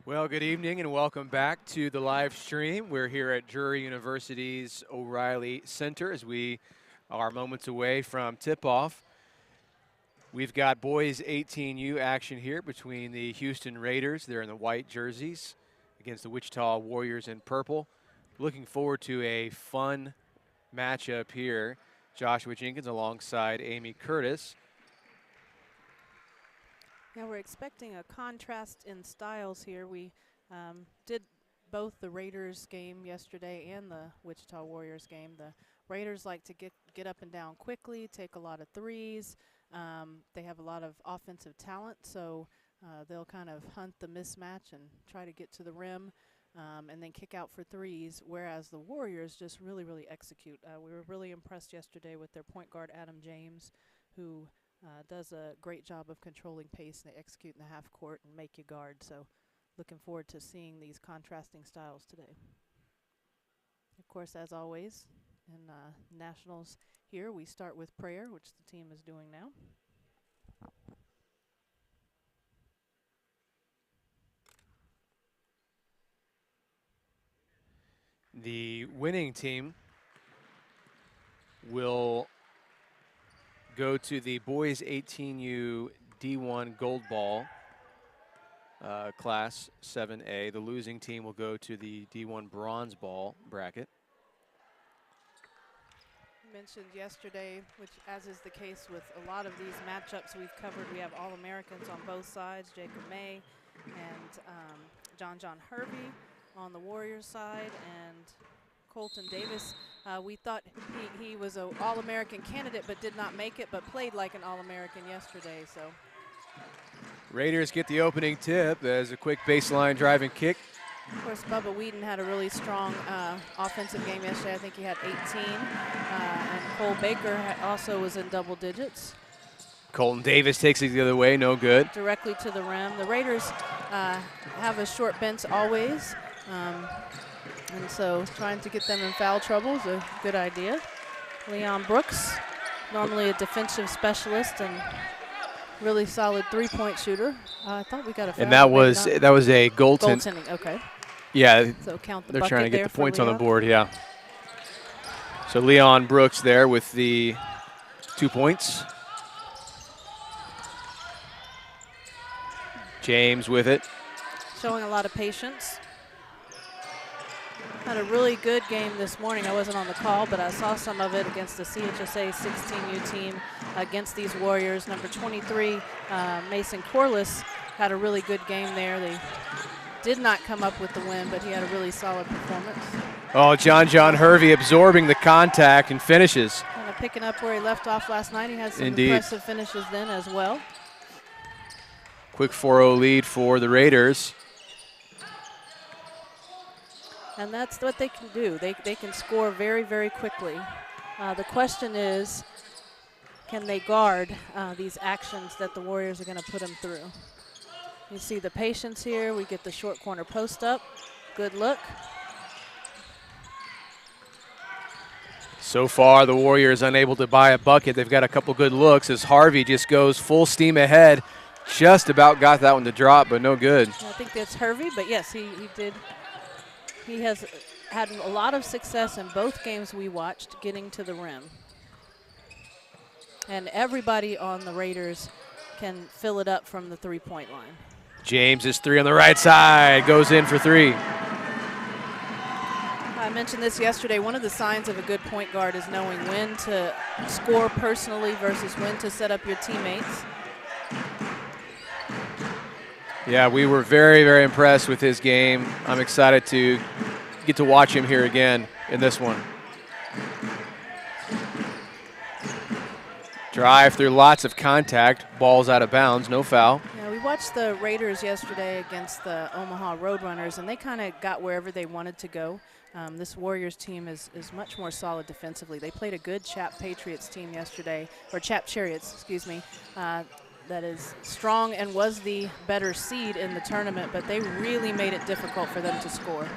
Well, good evening and welcome back to the live stream. We're here at Drury University's O'Reilly Center as we are moments away from tip-off. We've got boys 18U action here between the Houston Raiders. They're in the white jerseys against the Wichita Warriors in purple. Looking forward to a fun matchup here. Joshua Jenkins alongside Amy Curtis. Yeah, we're expecting a contrast in styles here. We did both the Raiders game yesterday and the Wichita Warriors game. The Raiders like to get up and down quickly, take a lot of threes. They have a lot of offensive talent, so they'll kind of hunt the mismatch and try to get to the rim and then kick out for threes, whereas the Warriors just really execute. We were really impressed yesterday with their point guard, Adam James, who does a great job of controlling pace and they execute in the half court and make you guard. So looking forward to seeing these contrasting styles today. Of course, as always, in Nationals here, we start with prayer, which the team is doing now. The winning team will go to the boys 18U D1 Gold Ball Class 7A. The losing team will go to the D1 Bronze Ball bracket. Mentioned yesterday, which as is the case with a lot of these matchups we've covered, we have All-Americans on both sides, Jacob May and John Hervey on the Warriors side, and Colton Davis. We thought he was an All-American candidate but did not make it, but played like an All-American yesterday. So Raiders get the opening tip. There's a quick baseline driving kick. of course, Bubba Whedon had a really strong offensive game yesterday. I think he had 18. And Cole Baker also was in double digits. Colton Davis takes it the other way, no good. Directly to the rim. The Raiders have a short bench always. And so trying to get them in foul trouble is a good idea. Leon Brooks, normally a defensive specialist and really solid three-point shooter. I thought we got a foul. And that was a goaltending. Okay. Yeah, So count the they're bucket trying to get there the points on Leon. the board, yeah. So Leon Brooks there with the 2 points. James with it. Showing a lot of patience. Had a really good game this morning. I wasn't on the call, but I saw some of it against the CHSA 16U team against these Warriors. Number 23, Mason Corliss, had a really good game there. They did not come up with the win, but he had a really solid performance. Oh, John Hervey absorbing the contact and finishes. Kind of picking up where he left off last night. He had some Indeed. impressive finishes then as well. Quick 4-0 lead for the Raiders. And that's what they can do. They can score very quickly. The question is, can they guard these actions that the Warriors are going to put them through? You see the patience here. We get the short corner post up. Good look. So far, the Warriors unable to buy a bucket. They've got a couple good looks as Harvey just goes full steam ahead. Just about got that one to drop, but no good. I think that's Hervey, but yes, he did. He has had a lot of success in both games we watched getting to the rim. And everybody on the Raiders can fill it up from the three-point line. James is three on the right side, goes in for three. I mentioned this yesterday. One of the signs of a good point guard is knowing when to score personally versus when to set up your teammates. Yeah, we were very impressed with his game. I'm excited to get to watch him here again in this one. Drive through lots of contact, ball's out of bounds, no foul. Yeah, we watched the Raiders yesterday against the Omaha Roadrunners, and they kind of got wherever they wanted to go. This Warriors team is much more solid defensively. They played a good Chap Patriots team yesterday, or Chap Chariots, excuse me, that is strong and was the better seed in the tournament, but they really made it difficult for them to score.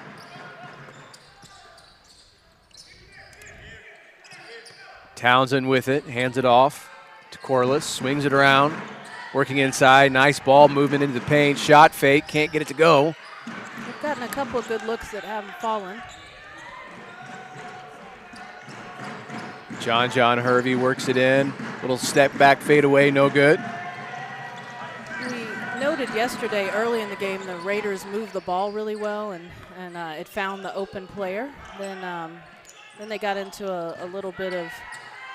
Townsend with it, hands it off to Corliss, swings it around, working inside, nice ball movement into the paint, shot fake, can't get it to go. gotten a couple of good looks that haven't fallen. John Hervey works it in. Little step back fade away, no good. We noted yesterday early in the game the Raiders moved the ball really well, and it found the open player. Then they got into a little bit of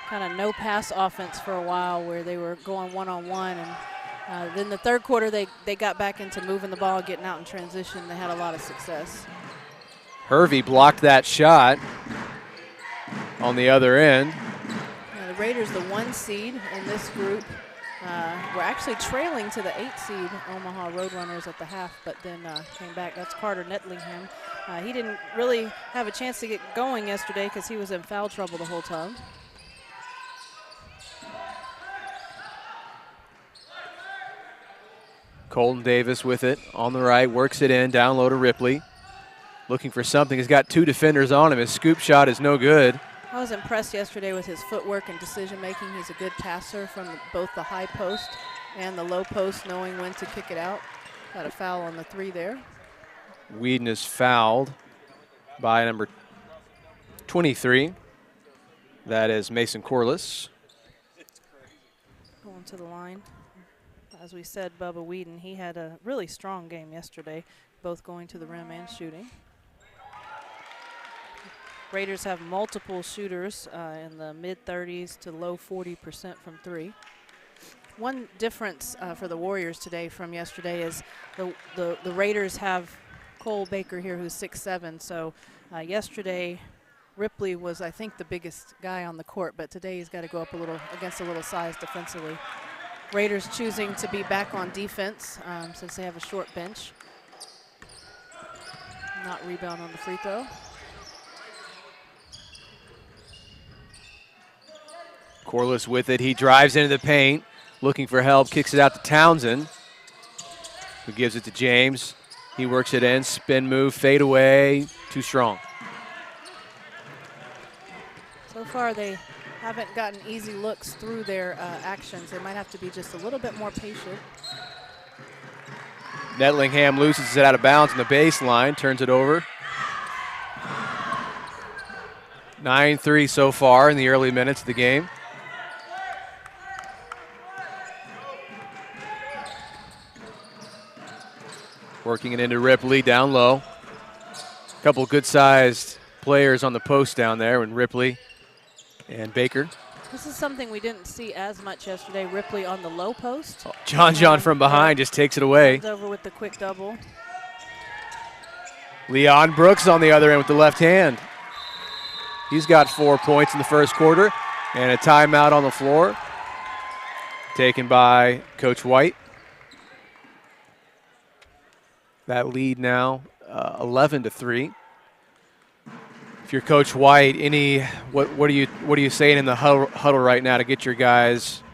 kind of no pass offense for a while where they were going one-on-one, and then the third quarter they got back into moving the ball, getting out in transition. They had a lot of success. Hervey blocked that shot on the other end. Yeah, the Raiders, the 1 seed in this group, were actually trailing to the 8 seed Omaha Roadrunners at the half, but then came back. That's Carter Nettlingham. He didn't really have a chance to get going yesterday because he was in foul trouble the whole time. Colton Davis with it on the right, works it in, down low to Ripley. Looking for something. He's got 2 defenders on him. His scoop shot is no good. I was impressed yesterday with his footwork and decision-making. He's a good passer from both the high post and the low post, knowing when to kick it out. Got a foul on the 3 there. Whedon is fouled by number 23. That is Mason Corliss. Going to the line. As we said, Bubba Whedon, he had a really strong game yesterday, both going to the rim and shooting. Raiders have multiple shooters in the mid-30s to low 40% from 3. One difference for the Warriors today from yesterday is the Raiders have Cole Baker here, who's 6'7". So yesterday, Ripley was, I think, the biggest guy on the court, but today he's got to go up a little against a little size defensively. Raiders choosing to be back on defense since they have a short bench. Not rebound on the free throw. Corliss with it. He drives into the paint, looking for help, kicks it out to Townsend, who gives it to James. He works it in, spin move, fade away, too strong. So far, they haven't gotten easy looks through their actions. They might have to be just a little bit more patient. Nettlingham loses it out of bounds on the baseline, turns it over. 9-3 so far in the early minutes of the game. Working it into Ripley down low. A couple good-sized players on the post down there, and Ripley and Baker. This is something we didn't see as much yesterday. Ripley on the low post. Oh, John from behind just takes it away. Comes over with the quick double. Leon Brooks on the other end with the left hand. He's got 4 points in the first quarter, and a timeout on the floor taken by Coach White. That lead now 11-3. If you're Coach White, what are you saying in the huddle right now to get your guys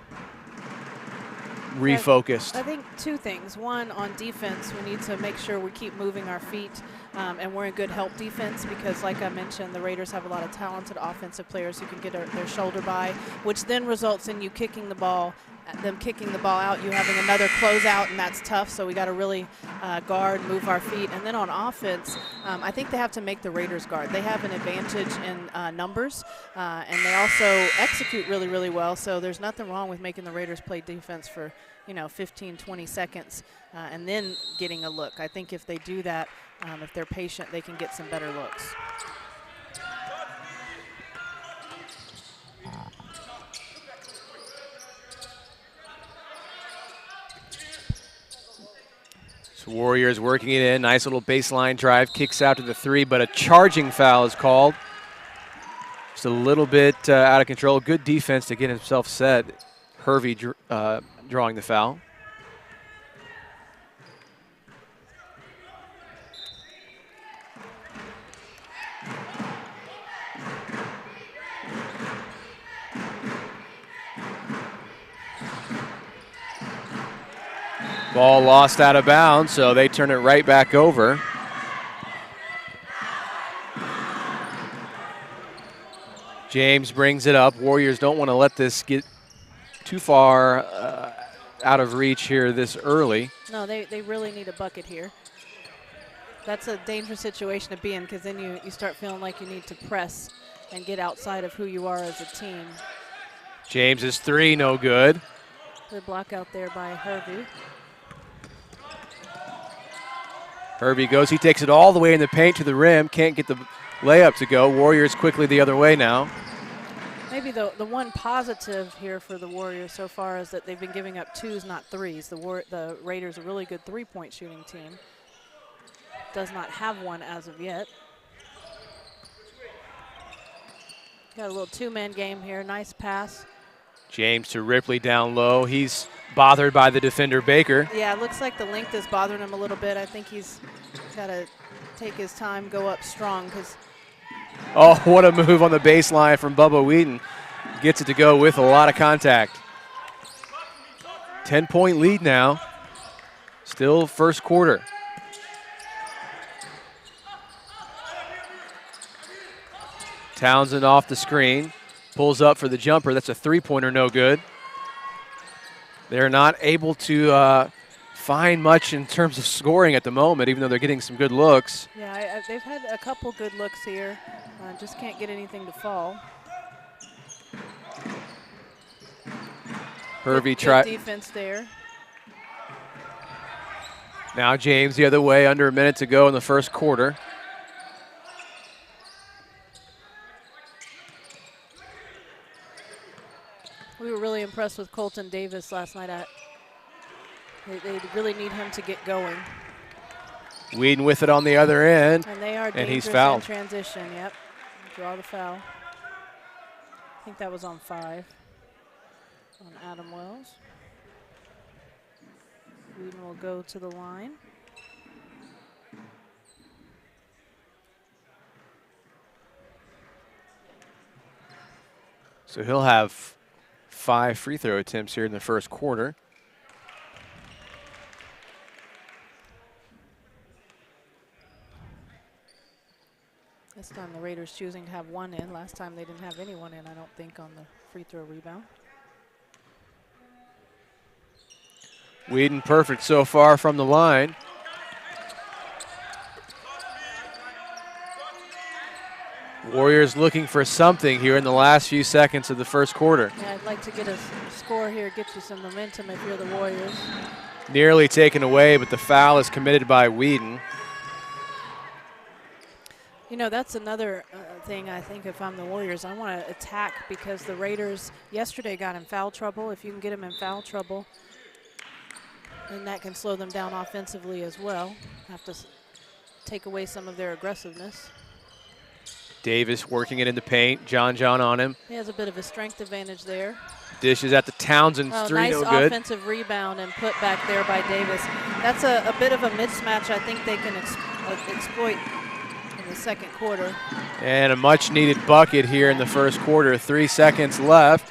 refocused? I think 2 things. One, on defense, we need to make sure we keep moving our feet and we're in good help defense because, like I mentioned, the Raiders have a lot of talented offensive players who can get their shoulder by, which then results in you kicking the ball, them kicking the ball out, you having another closeout, and that's tough. So we got to really guard, move our feet. And then on offense, I think they have to make the Raiders guard. They have an advantage in numbers, and they also execute really, really well. So there's nothing wrong with making the Raiders play defense for 15, 20 seconds and then getting a look. I think if they do that, if they're patient, they can get some better looks. So Warriors working it in. Nice little baseline drive. Kicks out to the 3, but a charging foul is called. Just a little bit out of control. Good defense to get himself set. Hervey drawing the foul. Ball lost out of bounds, so they turn it right back over. James brings it up. Warriors don't want to let this get too far out of reach here this early. No, they really need a bucket here. That's a dangerous situation to be in because then you start feeling like you need to press and get outside of who you are as a team. James's three, no good. Good block out there by Hervey. Hervey goes, he takes it all the way in the paint to the rim, can't get the layup to go. Warriors quickly the other way now. Maybe the one positive here for the Warriors so far is that they've been giving up twos, not threes. The Raiders are a really good three-point shooting team. Does not have one as of yet. Got a little two-man game here. Nice pass. James to Ripley down low. He's bothered by the defender Baker. Yeah, it looks like the length is bothering him a little bit. I think he's got to take his time, go up strong because. Oh, what a move on the baseline from Bubba Wheaton. Gets it to go with a lot of contact. 10-point lead now. Still first quarter. Townsend off the screen. Pulls up for the jumper. That's a three-pointer, no good. They're not able to find much in terms of scoring at the moment, even though they're getting some good looks. Yeah, they've had a couple good looks here. Just can't get anything to fall. Hervey good defense there. Now James the other way, under a minute to go in the first quarter. We were really impressed with Colton Davis last night. They really need him to get going. Whedon with it on the other end. And they are and he's dangerous fouled. in transition, yep. Draw the foul. I think that was on 5. On Adam Wells. Whedon will go to the line. So he'll have 5 free throw attempts here in the first quarter. This time the Raiders choosing to have one in. Last time they didn't have anyone in, I don't think, on the free throw rebound. Whedon perfect so far from the line. Warriors looking for something here in the last few seconds of the first quarter. Yeah, I'd like to get a score here, get you some momentum if you're the Warriors. Nearly taken away, but the foul is committed by Whedon. You know, that's another thing I think if I'm the Warriors. I want to attack because the Raiders yesterday got in foul trouble. If you can get them in foul trouble, then that can slow them down offensively as well. Have to take away some of their aggressiveness. Davis working it in the paint. John on him. He has a bit of a strength advantage there. Dishes at the Townsend's three, nice no good. Offensive rebound and put back there by Davis. That's a bit of a mismatch I think they can exploit in the second quarter. And a much needed bucket here in the first quarter. 3 seconds left.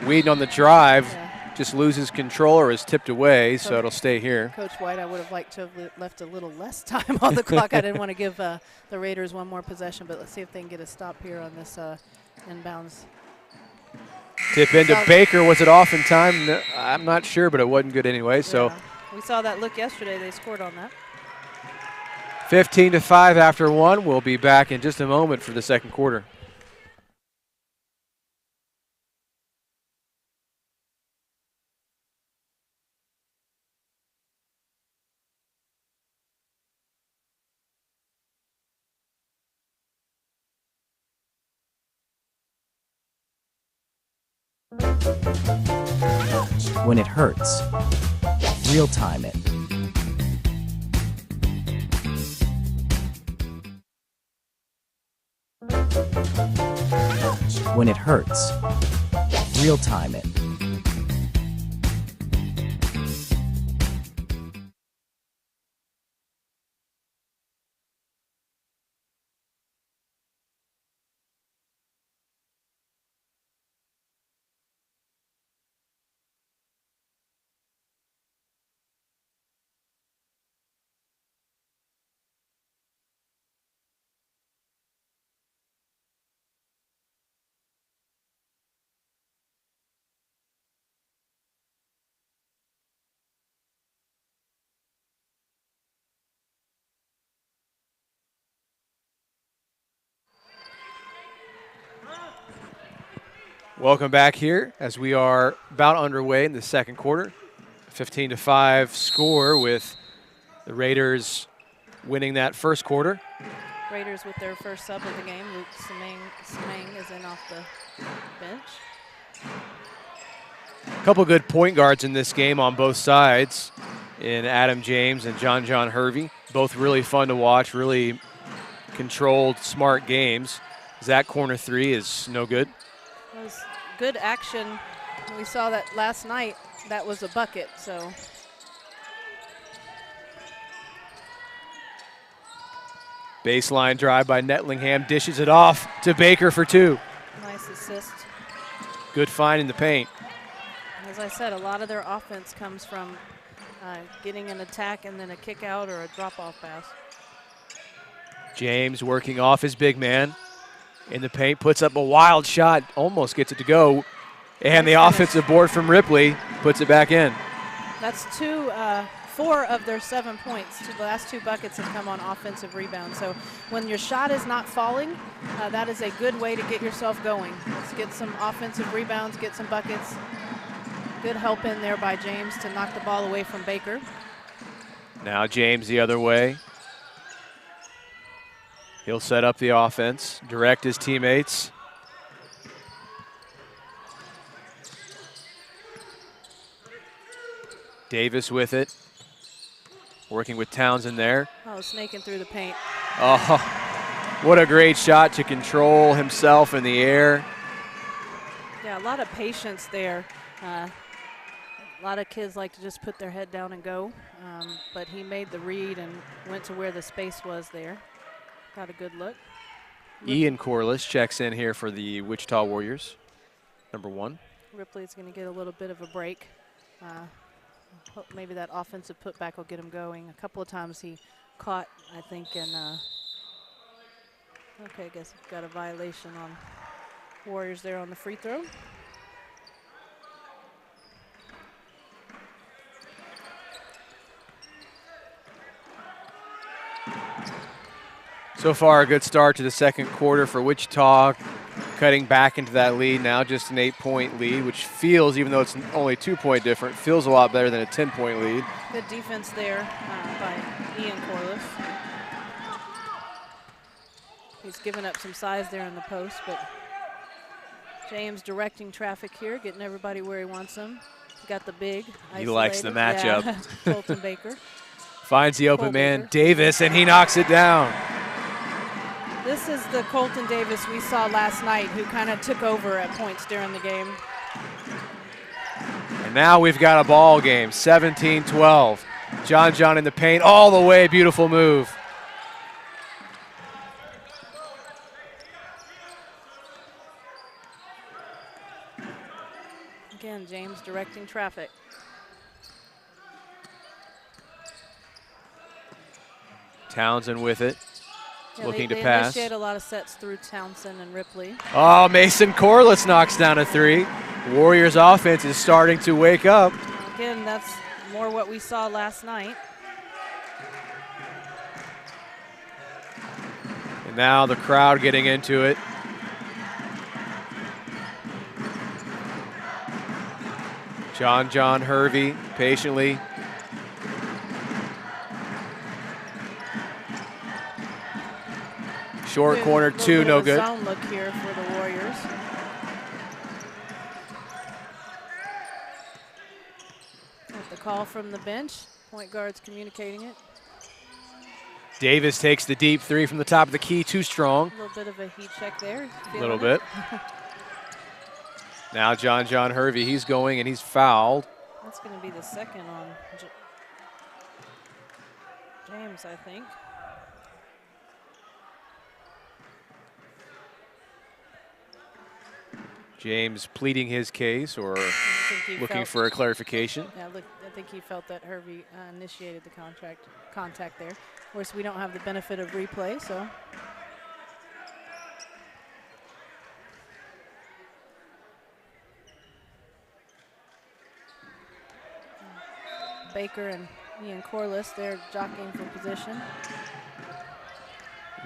Whedon on the drive. Yeah. Just loses control or is tipped away, so it'll stay here. Coach White, I would have liked to have left a little less time on the clock. I didn't want to give the Raiders one more possession, but let's see if they can get a stop here on this inbounds. Tip into Baker. Was it off in time? No, I'm not sure, but it wasn't good anyway. So we saw that look yesterday. They scored on that. 15-5 after 1. We'll be back in just a moment for the second quarter. When it hurts, real time it. When it hurts, real time it. Welcome back here as we are about underway in the second quarter. 15-5 score with the Raiders winning that first quarter. Raiders with their first sub of the game. Luke Semang is in off the bench. A couple good point guards in this game on both sides in Adam James and John Hervey. Both really fun to watch, really controlled, smart games. That corner three is no good. It was good action. We saw that last night. That was a bucket, so. Baseline drive by Nettlingham, dishes it off to Baker for two. Nice assist. Good find in the paint. As I said, a lot of their offense comes from getting an attack and then a kick out or a drop-off pass. James working off his big man in the paint, puts up a wild shot, almost gets it to go. And the offensive board from Ripley puts it back in. That's 4 of their 7 points. The last 2 buckets have come on offensive rebounds. So when your shot is not falling, that is a good way to get yourself going. Let's get some offensive rebounds, get some buckets. Good help in there by James to knock the ball away from Baker. Now James the other way. He'll set up the offense, direct his teammates. Davis with it, working with Townsend there. Oh, snaking through the paint. Oh, what a great shot to control himself in the air. Yeah, a lot of patience there. A lot of kids like to just put their head down and go, but he made the read and went to where the space was there. Got a good look. Ian Corliss checks in here for the Wichita Warriors, number 1. Ripley's going to get a little bit of a break. Hope maybe that offensive putback will get him going. A couple of times he caught, I think, and okay, I guess we've got a violation on Warriors there on the free throw. So far, a good start to the second quarter for Wichita, cutting back into that lead now, just an 8-point lead, which feels, even though it's only 2-point different, feels a lot better than a 10-point lead. Good defense there by Ian Corliss. He's given up some size there in the post, but James directing traffic here, getting everybody where he wants them. He got the big. He likes the matchup. Yeah. Colton Baker. Finds the open man, Davis, and he knocks it down. This is the Colton Davis we saw last night, who kind of took over at points during the game. And now we've got a ball game, 17-12. John in the paint all the way, beautiful move. Again, James directing traffic. Townsend with it. Yeah, Looking they to pass. They initiate a lot of sets through Townsend and Ripley. Oh, Mason Corliss knocks down a 3. Warriors offense is starting to wake up. Again, that's more what we saw last night. And now the crowd getting into it. John Hervey patiently. Short corner, 2, no good. Zone look here for the Warriors. Got the call from the bench. Point guard's communicating it. Davis takes the deep 3 from the top of the key, too strong. A little bit of a heat check there. A little bit. Now John Hervey, he's going and he's fouled. That's going to be the second on James, I think. James pleading his case or looking for a clarification. Yeah, I think he felt that Hervey initiated the contact there. Of course, we don't have the benefit of replay, so. Baker and Ian Corliss, they're jockeying for position.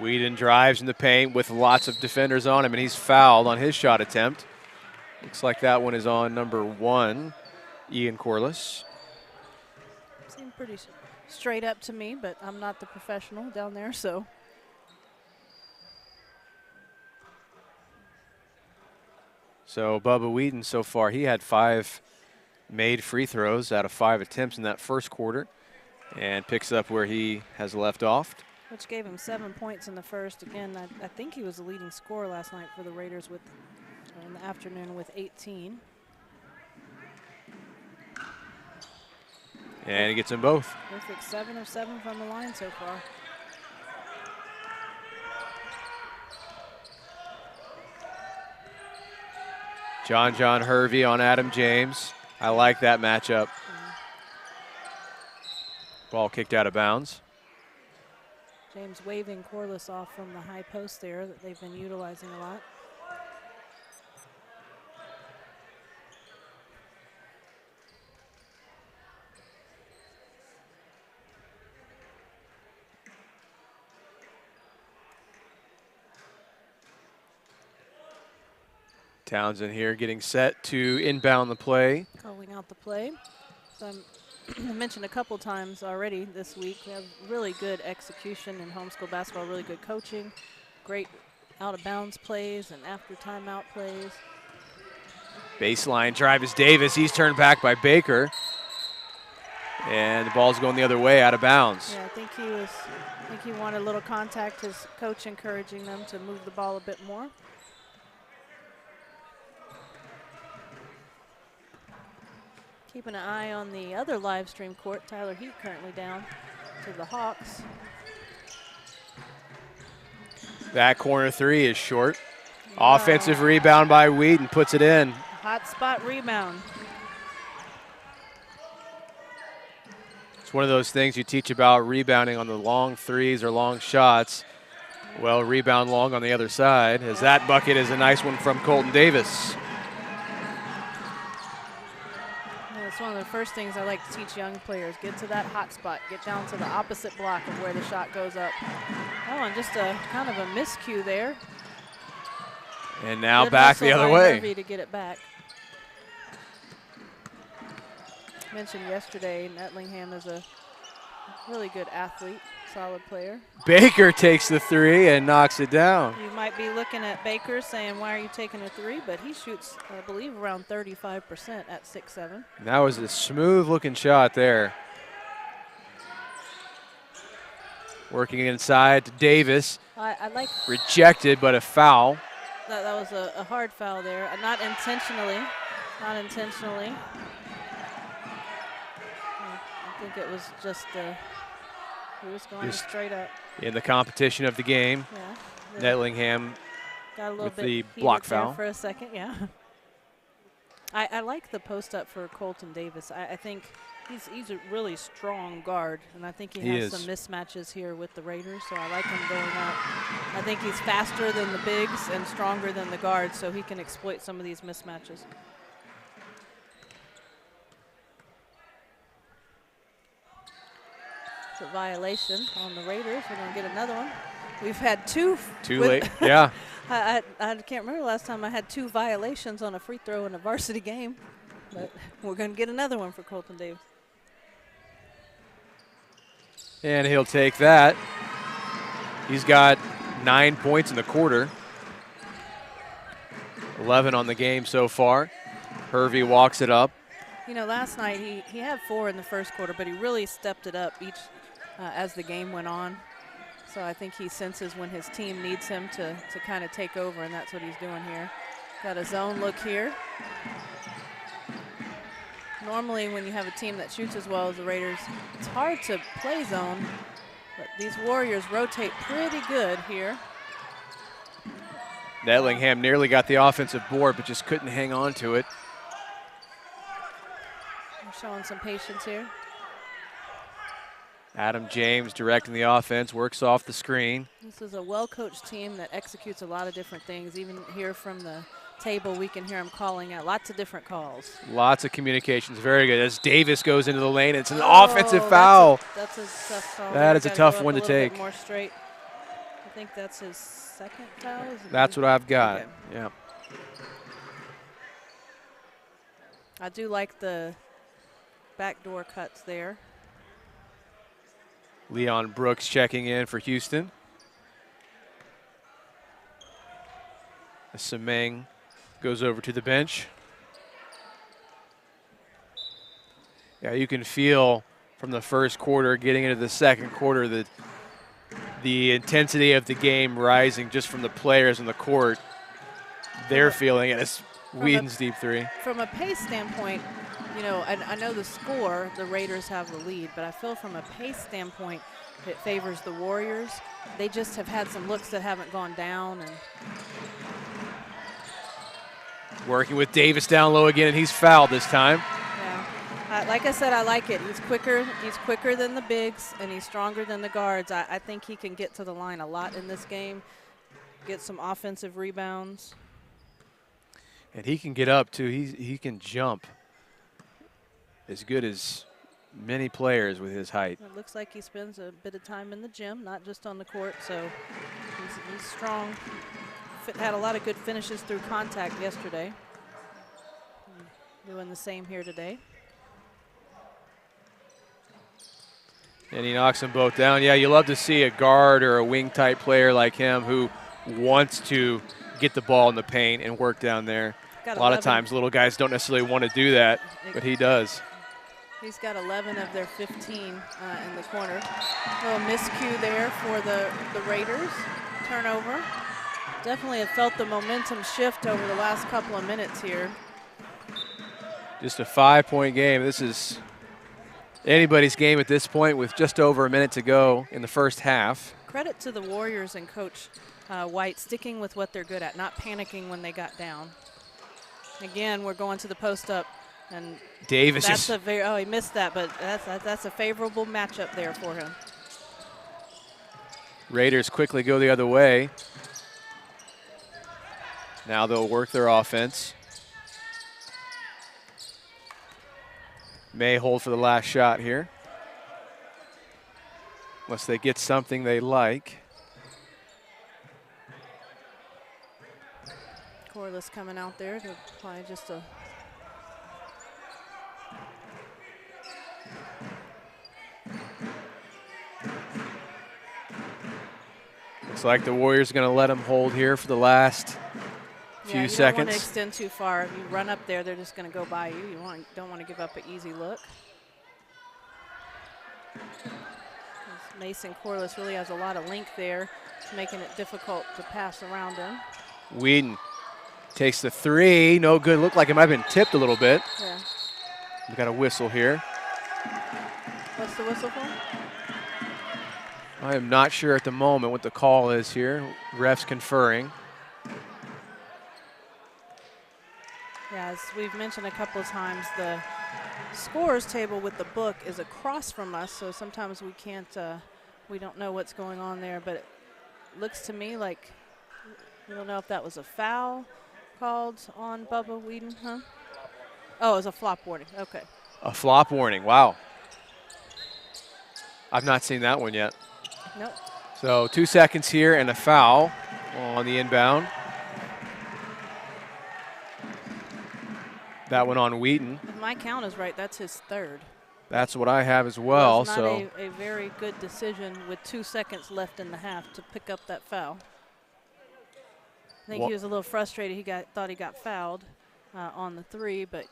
Whedon drives in the paint with lots of defenders on him, and he's fouled on his shot attempt. Looks like that one is on number 1, Ian Corliss. Seemed pretty straight up to me, but I'm not the professional down there, so. So Bubba Wheaton so far, he had 5 made free throws out of 5 attempts in that first quarter and picks up where he has left off. Which gave him 7 points in the first. Again, I think he was the leading scorer last night for the Raiders with in the afternoon with 18. And he gets them both. Perfect, 7 of 7 from the line so far. John Hervey on Adam James. I like that matchup. Ball kicked out of bounds. James waving Corliss off from the high post there that they've been utilizing a lot. Townsend here getting set to inbound the play. Calling out the play. So I mentioned a couple times already this week, we have really good execution in homeschool basketball, really good coaching, great out-of-bounds plays and after timeout plays. Baseline drive is Davis. He's turned back by Baker. And the ball's going the other way, out of bounds. Yeah, I think he wanted a little contact, his coach encouraging them to move the ball a bit more. Keeping an eye on the other live stream court. Tyler Heat currently down to the Hawks. That corner 3 is short. Wow. Offensive rebound by Wheaton, puts it in. Hot spot rebound. It's one of those things you teach about rebounding on the long threes or long shots. Well, rebound long on the other side, as that bucket is a nice one from Colton Davis. It's one of the first things I like to teach young players. Get to that hot spot. Get down to the opposite block of where the shot goes up. Oh, and just a kind of a miscue there. And now Good back the other way. Hervey to get it back. Mentioned yesterday, Netlingham is a really good athlete, solid player. Baker takes the 3 and knocks it down. You might be looking at Baker saying, why are you taking a 3? But he shoots, I believe, around 35% at 6'7". That was a smooth-looking shot there. Working inside to Davis. I like rejected, but a foul. that was a hard foul there. Not intentionally. Not intentionally. I think it was just he was going just straight up. In the competition of the game, yeah, Netlingham got a little with bit the block foul. For a second, yeah. I like the post up for Colton Davis. I think he's a really strong guard, and I think he has some mismatches here with the Raiders, so I like him going up. I think he's faster than the bigs and stronger than the guards, so he can exploit some of these mismatches. It's a violation on the Raiders. We're going to get another one. We've had two. Too late, yeah. I can't remember last time I had 2 violations on a free throw in a varsity game, but we're going to get another one for Colton Davis. And he'll take that. He's got 9 points in the quarter. 11 on the game so far. Hervey walks it up. You know, last night he had 4 in the first quarter, but he really stepped it up as the game went on. So I think he senses when his team needs him to kind of take over, and that's what he's doing here. Got a zone look here. Normally when you have a team that shoots as well as the Raiders, it's hard to play zone, but these Warriors rotate pretty good here. Netlingham nearly got the offensive board, but just couldn't hang on to it. Showing some patience here. Adam James directing the offense, works off the screen. This is a well-coached team that executes a lot of different things. Even here from the table, we can hear them calling out lots of different calls. Lots of communications, very good. As Davis goes into the lane, it's an offensive foul. That's a tough call. That is a tough one to take. More straight. I think that's his second foul. That's what I've got, okay. yeah. I do like the backdoor cuts there. Leon Brooks checking in for Houston. Semeng goes over to the bench. Yeah, you can feel from the first quarter getting into the second quarter that the intensity of the game rising just from the players on the court. They're feeling it. It's Whedon's deep three. From a pace standpoint, you know, I know the score, the Raiders have the lead, but I feel from a pace standpoint, it favors the Warriors. They just have had some looks that haven't gone down. And working with Davis down low again, and he's fouled this time. Yeah, like I said, I like it. He's quicker. He's quicker than the bigs, and he's stronger than the guards. I think he can get to the line a lot in this game, get some offensive rebounds. And he can get up, too. He can jump as good as many players with his height. It looks like he spends a bit of time in the gym, not just on the court, so he's strong. Had a lot of good finishes through contact yesterday. Doing the same here today. And he knocks them both down. Yeah, you love to see a guard or a wing-type player like him who wants to get the ball in the paint and work down there. A lot of times little guys don't necessarily want to do that, but he does. He's got 11 of their 15 in the corner. A little miscue there for the Raiders. Turnover. Definitely have felt the momentum shift over the last couple of minutes here. Just a 5-point game. This is anybody's game at this point with just over a minute to go in the first half. Credit to the Warriors and Coach White sticking with what they're good at, not panicking when they got down. Again, we're going to the post up, and Davis that's he missed that, but that's a favorable matchup there for him. Raiders quickly go the other way. Now they'll work their offense. May hold for the last shot here. Unless they get something they like. Corliss coming out there to apply just a looks like the Warriors are going to let him hold here for the last few seconds. You don't want to extend too far. If you run up there, they're just going to go by you. You don't want to give up an easy look. Mason Corliss really has a lot of length there, making it difficult to pass around him. Whedon takes the three. No good. Looked like it might have been tipped a little bit. Yeah. We got a whistle here. What's the whistle for? I am not sure at the moment what the call is here. Refs conferring. Yeah, as we've mentioned a couple of times, the scores table with the book is across from us, so sometimes we can't, we don't know what's going on there, but it looks to me like we don't know if that was a foul called on Bubba Whedon, huh? Oh, it was a flop warning, okay. A flop warning, wow. I've not seen that one yet. Nope. So 2 seconds here and a foul on the inbound. That one on Wheaton. If my count is right, that's his third. That's what I have as well. It was not a very good decision with 2 seconds left in the half to pick up that foul. I think he was a little frustrated. He thought he got fouled on the three, but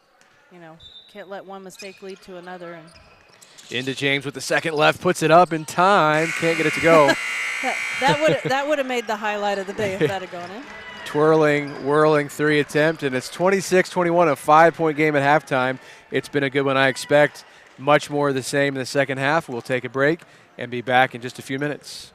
you know, can't let one mistake lead to another. And into James with the second left, puts it up in time, can't get it to go. that would have made the highlight of the day if that had gone in. Twirling, whirling three attempt, and it's 26-21, a 5-point game at halftime. It's been a good one. I expect much more of the same in the second half. We'll take a break and be back in just a few minutes.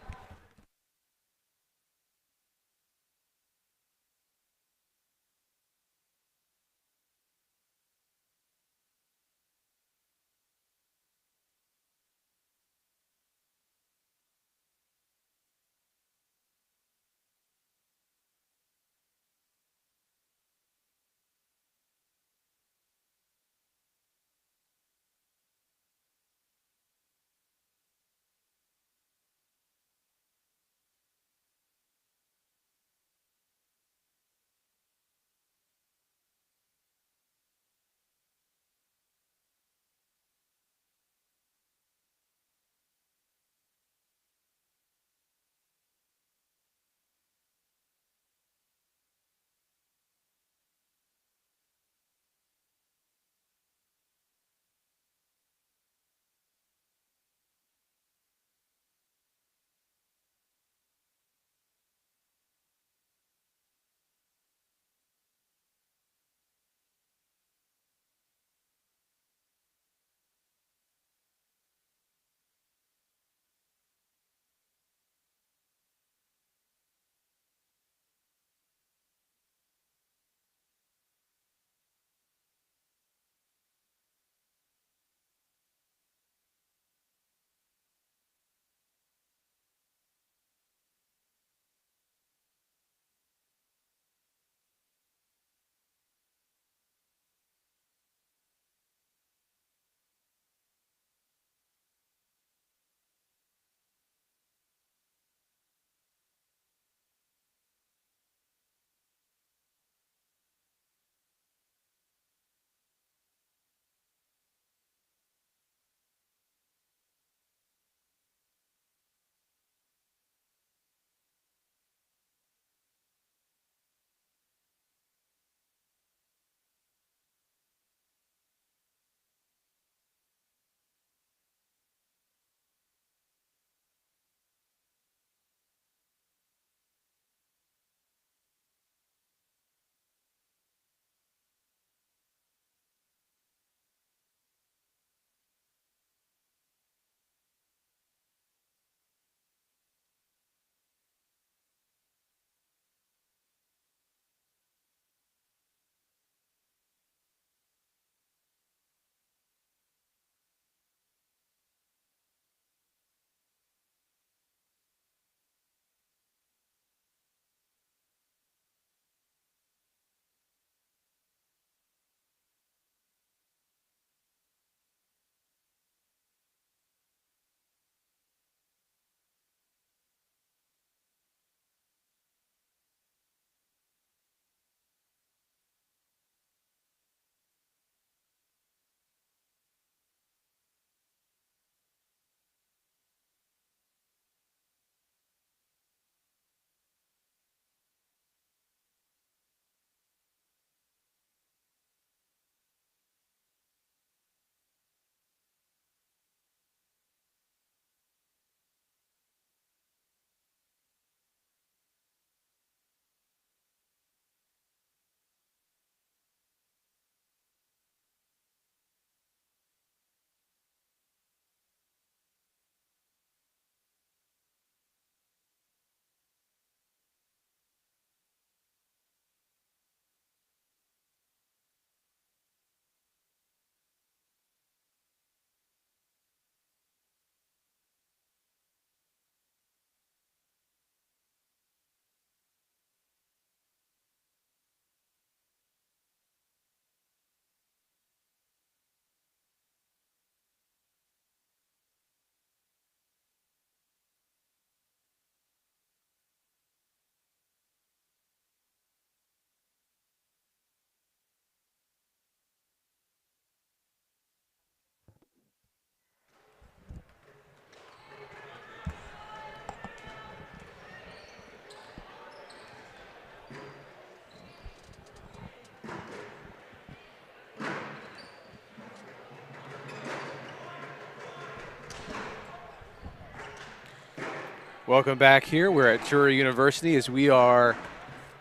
Welcome back here. We're at Drury University as we are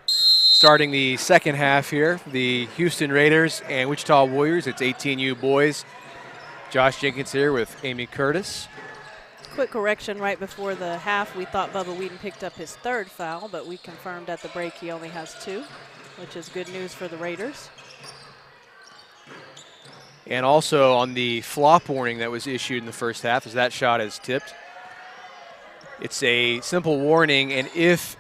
starting the second half here. The Houston Raiders and Wichita Warriors. It's 18U boys. Josh Jenkins here with Amy Curtis. Quick correction right before the half. We thought Bubba Wheaton picked up his 3rd foul, but we confirmed at the break he only has 2, which is good news for the Raiders. And also on the flop warning that was issued in the first half, as that shot is tipped. It's a simple warning, and if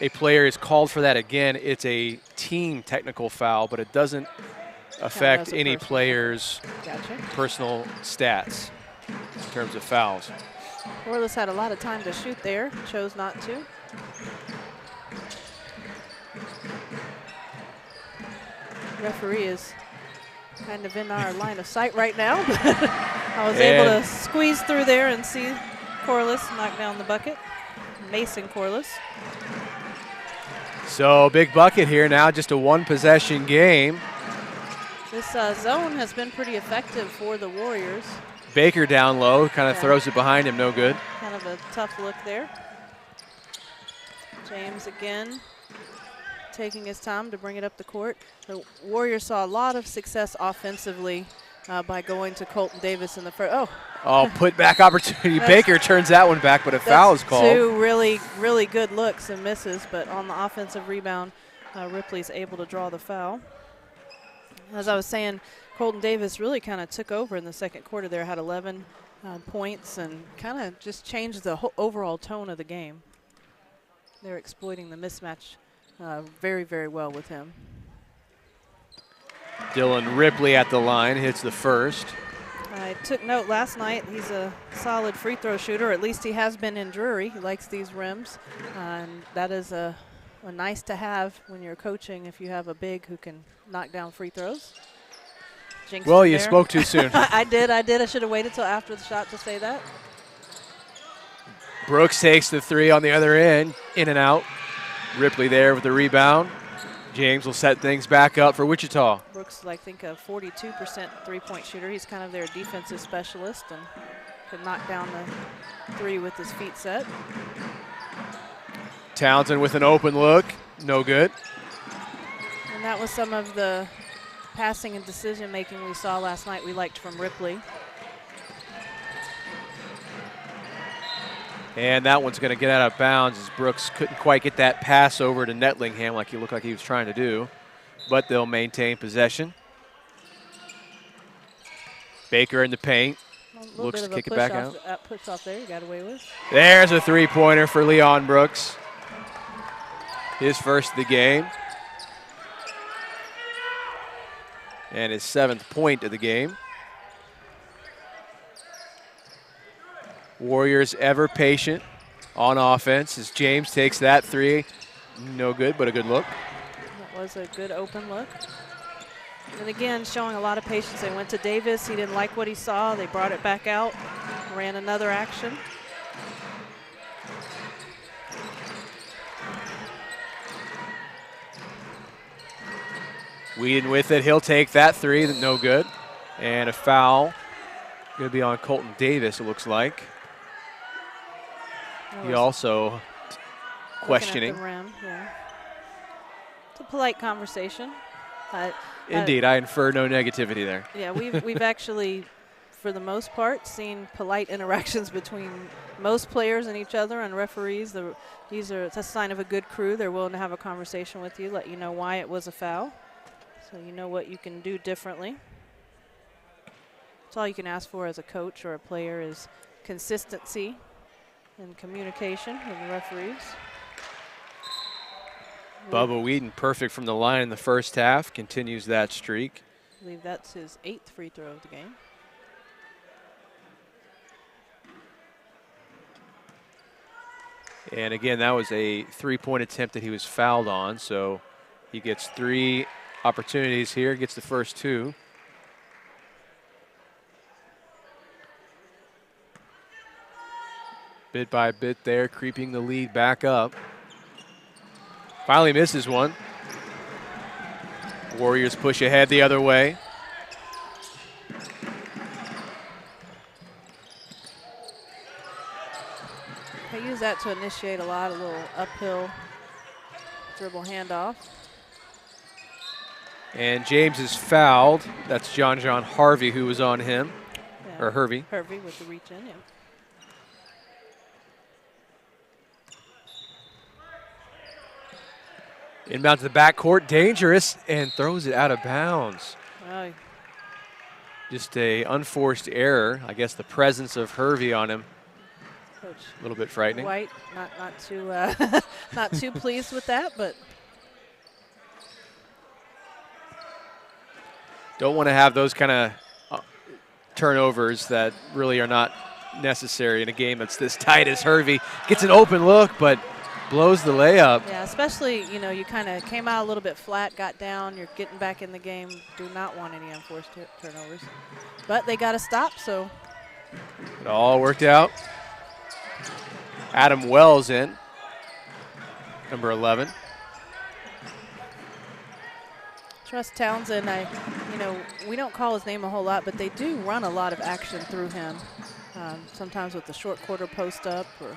a player is called for that again, it's a team technical foul, but it doesn't affect any player's personal stats in terms of fouls. Corliss had a lot of time to shoot there, chose not to. Referee is kind of in our line of sight right now, but I was able to squeeze through there and see Corliss knock down the bucket. Mason Corliss. So big bucket here now, just a 1-possession game. This zone has been pretty effective for the Warriors. Baker down low, kind of throws it behind him, no good. Kind of a tough look there. James again taking his time to bring it up the court. The Warriors saw a lot of success offensively by going to Colton Davis in the first. Oh, put back opportunity. Baker turns that one back, but a foul is called. 2 really, really good looks and misses, but on the offensive rebound, Ripley's able to draw the foul. As I was saying, Colton Davis really kind of took over in the second quarter there, had 11 points, and kind of just changed the whole overall tone of the game. They're exploiting the mismatch very, very well with him. Dylan Ripley at the line, hits the first. I took note last night, he's a solid free throw shooter, or at least he has been in Drury. He likes these rims, and that is a nice to have when you're coaching if you have a big who can knock down free throws. Jinxed well, you there. spoke too soon. I did. I should have waited till after the shot to say that. Brooks takes the 3 on the other end, in and out. Ripley there with the rebound. James will set things back up for Wichita. Brooks, I think, a 42% three-point shooter. He's kind of their defensive specialist and could knock down the 3 with his feet set. Townsend with an open look, no good. And that was some of the passing and decision-making we saw last night we liked from Ripley. And that one's going to get out of bounds as Brooks couldn't quite get that pass over to Netlingham like he looked like he was trying to do. But they'll maintain possession. Baker in the paint. Looks to kick it back out. Push off there, he got away with. There's a 3-pointer for Leon Brooks. His first of the game. And his 7th point of the game. Warriors ever patient on offense as James takes that 3. No good, but a good look. That was a good open look. And again, showing a lot of patience. They went to Davis. He didn't like what he saw. They brought it back out, ran another action. Whedon with it. He'll take that 3. No good. And a foul. Going to be on Colton Davis, it looks like. He also questioning. At the rim, yeah. It's a polite conversation. Indeed, I infer no negativity there. Yeah, we've actually, for the most part, seen polite interactions between most players and each other and referees. It's a sign of a good crew. They're willing to have a conversation with you, let you know why it was a foul, so you know what you can do differently. That's all you can ask for as a coach or a player is consistency and communication with the referees. Bubba Whedon perfect from the line in the first half, continues that streak. I believe that's his 8th free throw of the game. And again, that was a 3-point attempt that he was fouled on, so he gets 3 opportunities here, gets the first 2. Bit by bit there, creeping the lead back up. Finally misses one. Warriors push ahead the other way. They use that to initiate a little uphill dribble handoff. And James is fouled. That's John Harvey who was on him, Yeah. or Hervey. Hervey with the reach in, yeah. Inbound to the backcourt, dangerous, and throws it out of bounds. Oh, Just a unforced error. I guess the presence of Hervey on him, Coach a little bit frightening. White, not too not too pleased with that, but Don't want to have those kind of turnovers that really are not necessary in a game that's this tight as Hervey gets an open look, but blows the layup. yeah, especially, you know, you kind of came out a little bit flat, got down, you're getting back in the game. Do not want any unforced turnovers. But they got to stop, so. It all worked out. Adam Wells in, number 11. Trust Townsend, you know, we don't call his name a whole lot, but they do run a lot of action through him. Sometimes with the short quarter post up. Or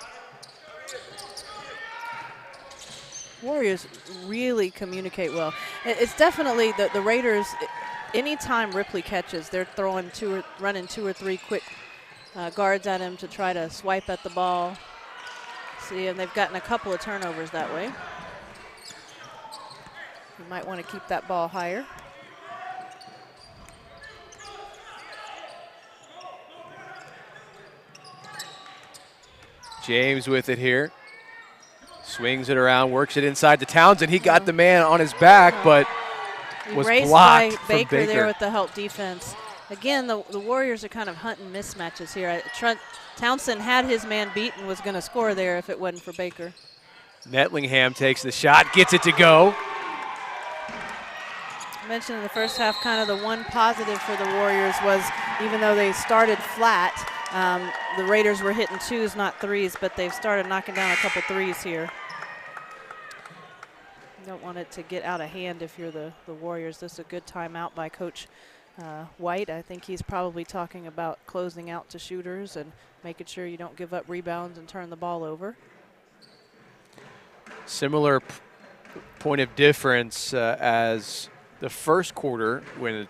Warriors really communicate well. It's definitely the Raiders. Anytime Ripley catches, they're running two or three quick guards at him to try to swipe at the ball. See, and they've gotten a couple of turnovers that way. You might want to keep that ball higher. James with it here. Swings it around, works it inside to Townsend. He got the man on his back, but was Erased blocked by from Baker Baker. there with the help defense. Again, the Warriors are kind of hunting mismatches here. Townsend had his man beat and was going to score there if it wasn't for Baker. Netlingham takes the shot, gets it to go. I mentioned in the first half, kind of the one positive for the Warriors was, even though they started flat, the Raiders were hitting twos, not threes, but they've started knocking down a couple threes here. You don't want it to get out of hand if you're the Warriors. This is a good timeout by Coach White. I think he's probably talking about closing out to shooters and making sure you don't give up rebounds and turn the ball over. Similar point of difference as the first quarter when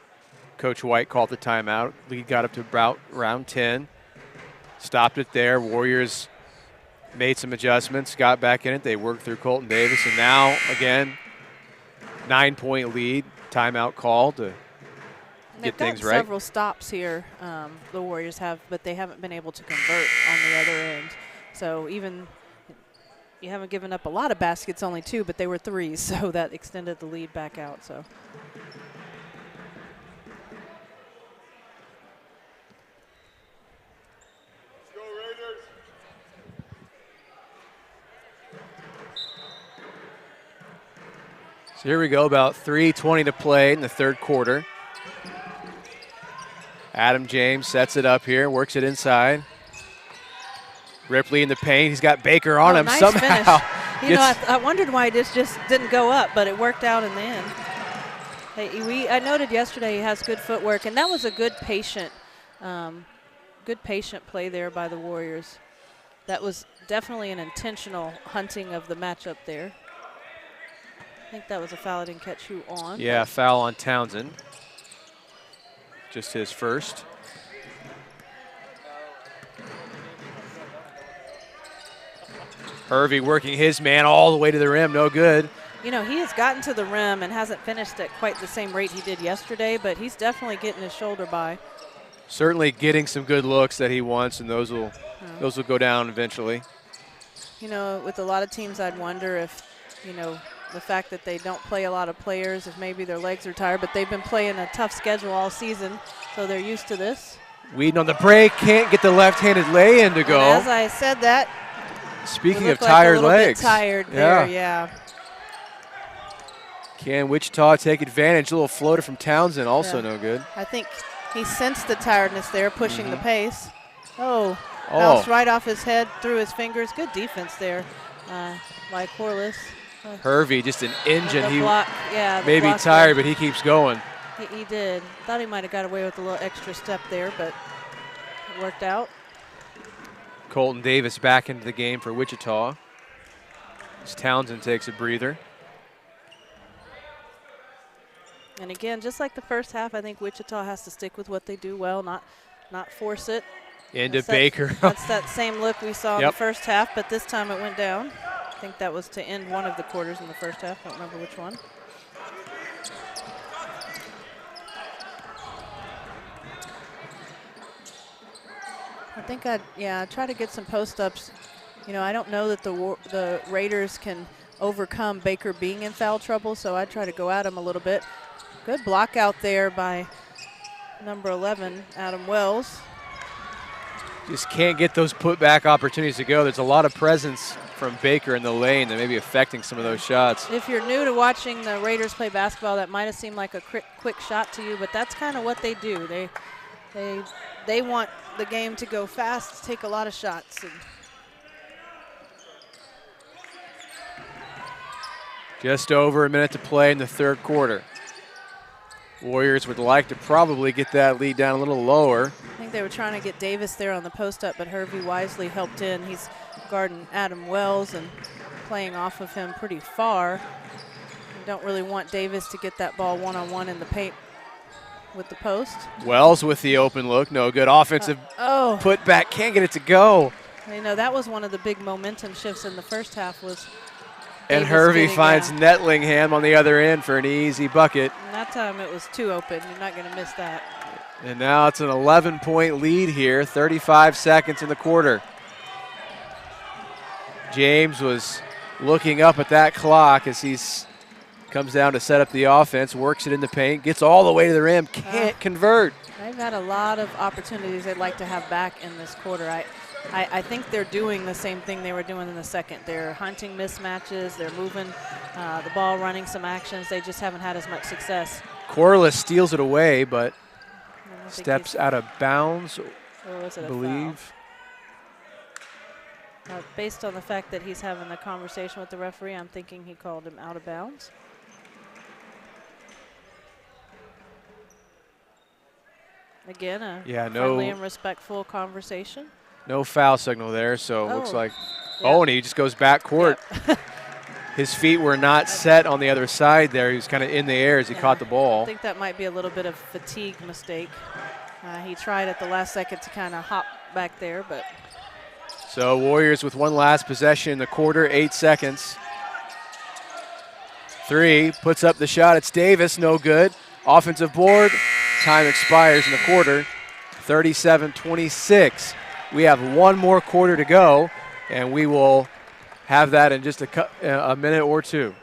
Coach White called the timeout. Lead got up to about round 10. Stopped it there. Warriors made some adjustments, got back in it. They worked through Colton Davis, and now, again, 9-point lead. Timeout call to get things right. Several stops here, the Warriors have, but they haven't been able to convert on the other end. So even you haven't given up a lot of baskets, only 2, but they were 3s, so that extended the lead back out. So. So here we go, about 3:20 to play in the third quarter. Adam James sets it up here, works it inside. Ripley in the paint. He's got Baker on him nice somehow. Finish. You know, I wondered why this just didn't go up, but it worked out in the end. Hey, I noted yesterday he has good footwork, and that was a good patient play there by the Warriors. That was definitely an intentional hunting of the matchup there. I think that was a foul. I didn't catch who on. Yeah, foul on Townsend. Just his first. Hervey working his man all the way to the rim, no good. You know, he has gotten to the rim and hasn't finished at quite the same rate he did yesterday, but he's definitely getting his shoulder by. Certainly getting some good looks that he wants, and those will go down eventually. You know, with a lot of teams, I'd wonder if, you know, the fact that they don't play a lot of players, if maybe their legs are tired, but they've been playing a tough schedule all season, so they're used to this. Whedon on the break, can't get the left-handed lay-in to go. And as I said that, speaking of like tired a little legs. bit tired there, yeah. Can Wichita take advantage? A little floater from Townsend, also no good. I think he sensed the tiredness there, pushing the pace. Bounced right off his head, through his fingers. Good defense there by Corliss. Hervey, just an engine. He may be tired, but he keeps going. He did. Thought he might have got away with a little extra step there, but it worked out. Colton Davis back into the game for Wichita, as Townsend takes a breather. And again, just like the first half, I think Wichita has to stick with what they do well, not force it. Into Baker. That's that same look we saw in Yep. the first half, but this time it went down. I think that was to end one of the quarters in the first half. I don't remember which one. I think I'd try to get some post-ups. You know, I don't know that the Raiders can overcome Baker being in foul trouble, so I'd try to go at him a little bit. Good block out there by number 11, Adam Wells. Just can't get those putback opportunities to go. There's a lot of presence from Baker in the lane that may be affecting some of those shots. If you're new to watching the Raiders play basketball, that might have seemed like a quick shot to you, but that's kind of what they do. They want the game to go fast, take a lot of shots. And just over a minute to play in the third quarter. Warriors would like to probably get that lead down a little lower. I think they were trying to get Davis there on the post-up, but Hervey wisely helped in. He's guarding Adam Wells and playing off of him pretty far. You don't really want Davis to get that ball one-on-one in the paint with the post. Wells with the open look. No good. Offensive putback. Can't get it to go. You know, that was one of the big momentum shifts in the first half was and Davis Hervey finds Netlingham on the other end for an easy bucket. And that time it was too open. You're not going to miss that. And now it's an 11-point lead here, 35 seconds in the quarter. James was looking up at that clock as he comes down to set up the offense, works it in the paint, gets all the way to the rim, can't convert. They've had a lot of opportunities they'd like to have back in this quarter. I think they're doing the same thing they were doing in the second. They're hunting mismatches. They're moving the ball, running some actions. They just haven't had as much success. Corliss steals it away, but steps out of bounds, or was it I a believe. Foul? Based on the fact that he's having a conversation with the referee, I'm thinking he called him out of bounds. Again, a friendly and respectful conversation. No foul signal there, so it looks like, yeah. and he just goes back court. Yep. His feet were not set on the other side there. He was kind of in the air as he caught the ball. I think that might be a little bit of fatigue mistake. He tried at the last second to kind of hop back there, but. So Warriors with one last possession in the quarter, 8 seconds. 3, puts up the shot. It's Davis, no good. Offensive board, time expires in the quarter, 37-26. We have one more quarter to go, and we will have that in just a minute or two.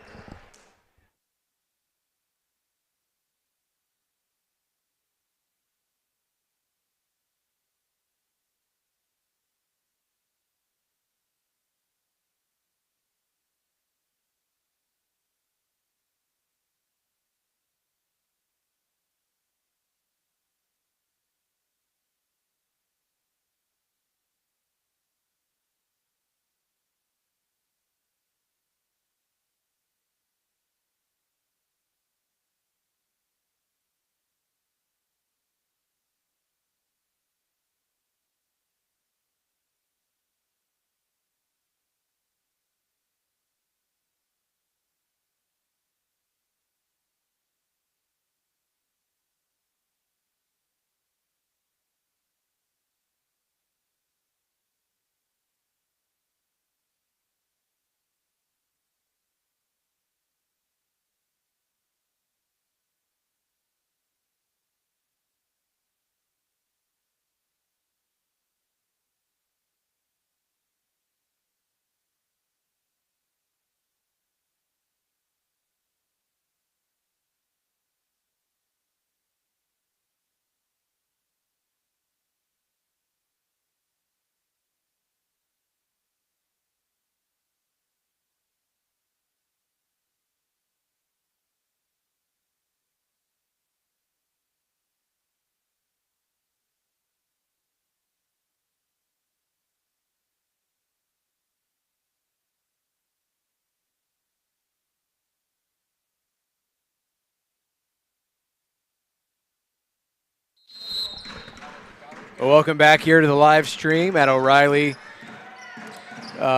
Well, welcome back here to the live stream at O'Reilly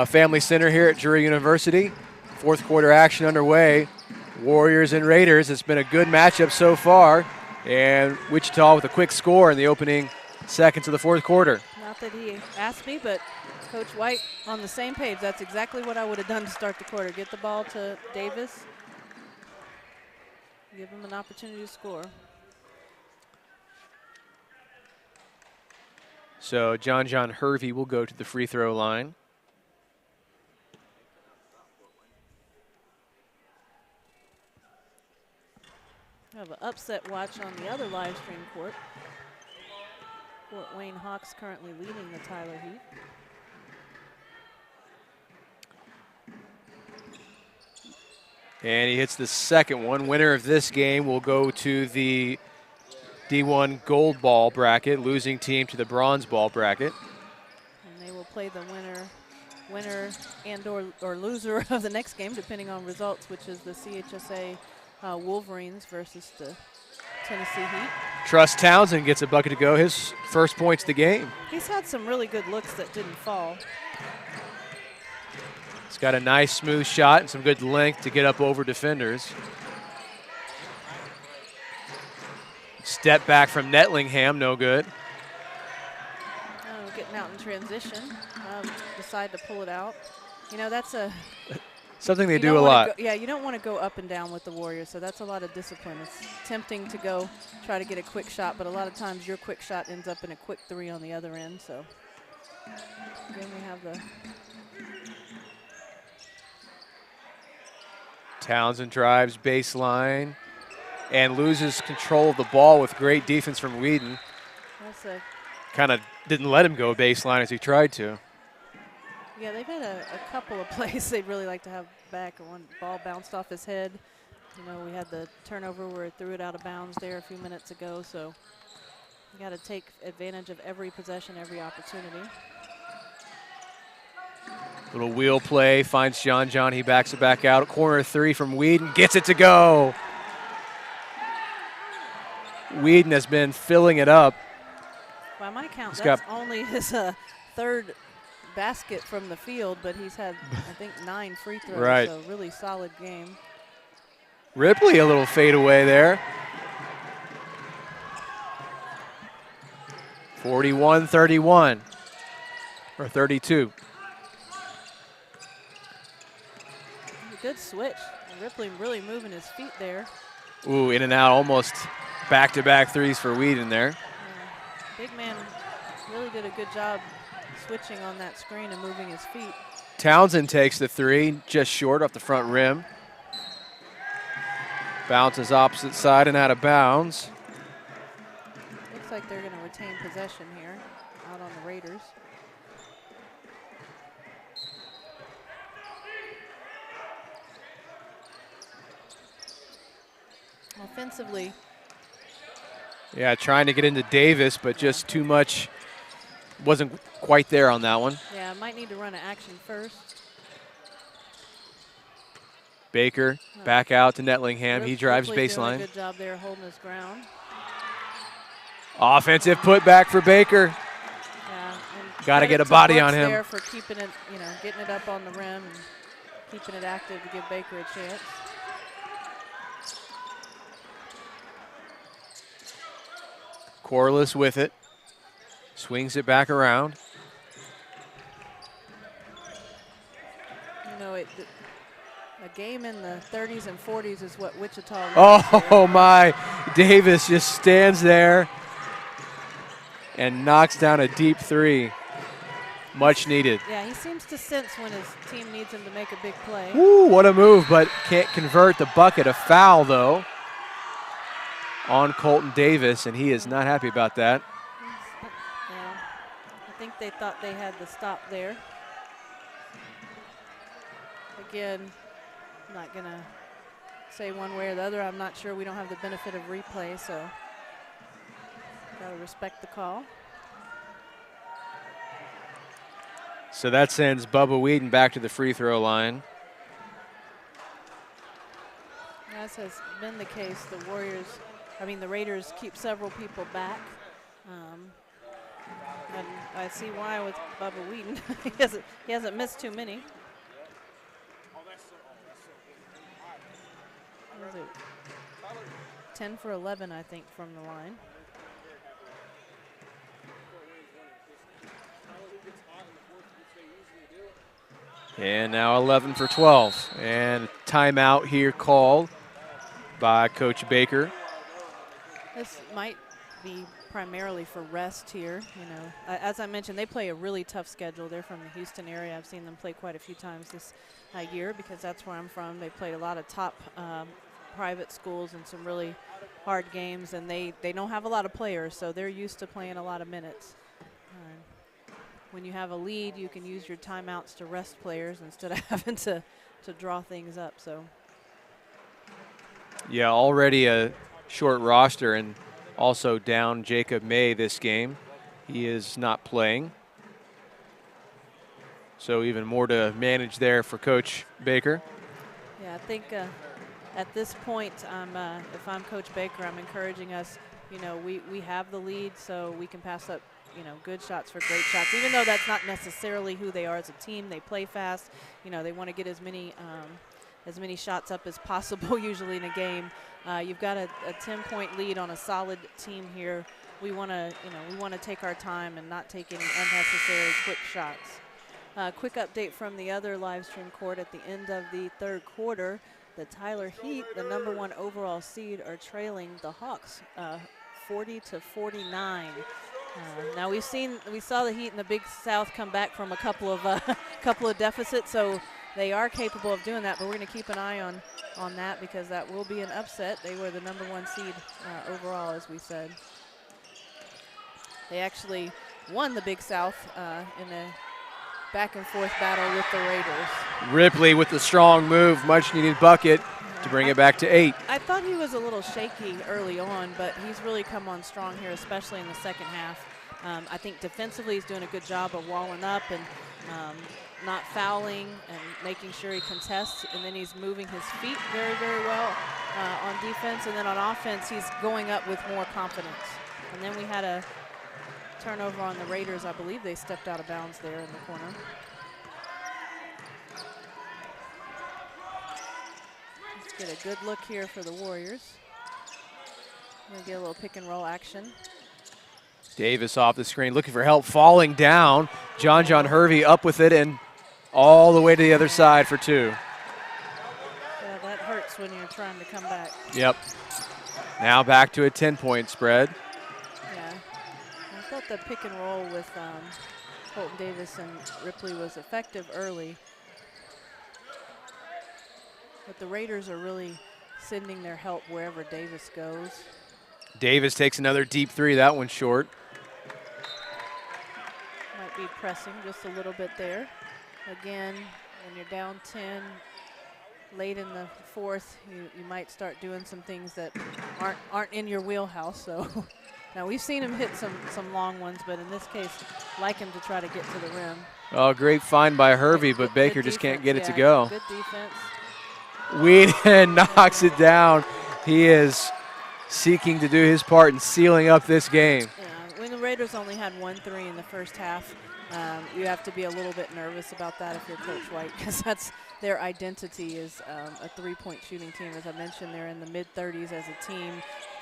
Family Center here at Drury University. Fourth quarter action underway. Warriors and Raiders. It's been a good matchup so far. And Wichita with a quick score in the opening seconds of the fourth quarter. Not that he asked me, but Coach White on the same page. That's exactly what I would have done to start the quarter. Get the ball to Davis. Give him an opportunity to score. So John Hervey will go to the free throw line. We have an upset watch on the other live stream court. Fort Wayne Hawks currently leading the Tyler Heat. And he hits the second one. Winner of this game will go to the D1 gold ball bracket, losing team to the bronze ball bracket. And they will play the winner and or loser of the next game, depending on results, which is the CHSA Wolverines versus the Tennessee Heat. Truss Townsend gets a bucket to go, his first points of the game. He's had some really good looks that didn't fall. He's got a nice smooth shot and some good length to get up over defenders. Step back from Netlingham, no good. Oh, getting out in transition, decide to pull it out. You know, that's a something they do a lot. Yeah, you don't want to go up and down with the Warriors, so that's a lot of discipline. It's tempting to go try to get a quick shot, but a lot of times your quick shot ends up in a quick three on the other end. So again, we have the Townsend drives baseline and loses control of the ball with great defense from Whedon. Kind of didn't let him go baseline as he tried to. Yeah, they've had a couple of plays they'd really like to have back. One ball bounced off his head. You know, we had the turnover where it threw it out of bounds there a few minutes ago, so you got to take advantage of every possession, every opportunity. Little wheel play, finds John. He backs it back out. Corner three from Whedon, gets it to go. Whedon has been filling it up. By my count, that's only his third basket from the field, but he's had, I think, 9 free throws, right. So really solid game. Ripley, a little fade away there. 41-31, or 32. Good switch. And Ripley really moving his feet there. Ooh, in and out, almost back-to-back threes for Whedon there. Big man really did a good job switching on that screen and moving his feet. Townsend takes the three, just short off the front rim. Bounces opposite side and out of bounds. Looks like they're going to retain possession here out on the Raiders. Offensively. Yeah, trying to get into Davis, but just too much. Wasn't quite there on that one. Yeah, might need to run an action first. Baker back out to Netlingham. He drives baseline. Doing a good job there holding his ground. Offensive putback for Baker. Yeah, got to get a body on him. There for keeping it, you know, getting it up on the rim and keeping it active to give Baker a chance. Corliss with it. Swings it back around. You know, a game in the 30s and 40s is what Wichita Oh, my. Davis just stands there and knocks down a deep three. Much needed. Yeah, he seems to sense when his team needs him to make a big play. Ooh, what a move, but can't convert the bucket. A foul, though, on Colton Davis, and he is not happy about that. Yeah, I think they thought they had the stop there. Again, I'm not going to say one way or the other. I'm not sure. We don't have the benefit of replay, so got to respect the call. So that sends Bubba Whedon back to the free throw line. As has been the case, the Raiders keep several people back. And I see why with Bubba Wheaton. he hasn't missed too many. What is it? 10 for 11, I think, from the line. And now 11 for 12. And a timeout here called by Coach Baker. This might be primarily for rest here. You know, as I mentioned, they play a really tough schedule. They're from the Houston area. I've seen them play quite a few times this year because that's where I'm from. They played a lot of top private schools and some really hard games, and they don't have a lot of players, so they're used to playing a lot of minutes. When you have a lead, you can use your timeouts to rest players instead of having to draw things up. So yeah, already a short roster, and also down Jacob May this game. He is not playing. So even more to manage there for Coach Baker. Yeah, I think at this point, if I'm Coach Baker, I'm encouraging us, you know, we have the lead, so we can pass up, you know, good shots for great shots. Even though that's not necessarily who they are as a team, they play fast. You know, they want to get as many shots up as possible usually in a game. You've got a 10-point lead on a solid team here. We want to take our time and not take any unnecessary quick shots. Quick update from the other live stream court at the end of the third quarter. The Tyler Heat, the #1 overall seed, are trailing the Hawks 40-49. Now we saw the Heat in the Big South come back from a couple of deficits, so they are capable of doing that. But we're going to keep an eye on that because that will be an upset. They were the #1 seed overall, as we said. They actually won the Big South in a back-and-forth battle with the Raiders. Ripley with the strong move, much-needed bucket to bring it back to 8. I thought he was a little shaky early on, but he's really come on strong here, especially in the second half. I think defensively he's doing a good job of walling up and not fouling and making sure he contests, and then he's moving his feet very, very well on defense, and then on offense he's going up with more confidence. And then we had a turnover on the Raiders. I believe they stepped out of bounds there in the corner. Let's get a good look here for the Warriors. We're gonna get a little pick and roll action. Davis off the screen, looking for help, falling down. John Hervey up with it and all the way to the other side for 2. Yeah, that hurts when you're trying to come back. Yep. Now back to a 10-point spread. Yeah, I thought the pick and roll with Colton Davis and Ripley was effective early. But the Raiders are really sending their help wherever Davis goes. Davis takes another deep 3. That one's short. Might be pressing just a little bit there. Again, when you're down 10, late in the fourth, you might start doing some things that aren't in your wheelhouse. So now we've seen him hit some long ones, but in this case, like him to try to get to the rim. Oh, great find by Hervey, but Baker just can't get it to go. Good defense. Wheaton knocks it down. He is seeking to do his part in sealing up this game. Yeah, when the Raiders only had 1 3 in the first half, you have to be a little bit nervous about that if you're Coach White, because that's their identity is a 3-point shooting team. As I mentioned, they're in the mid-30s as a team.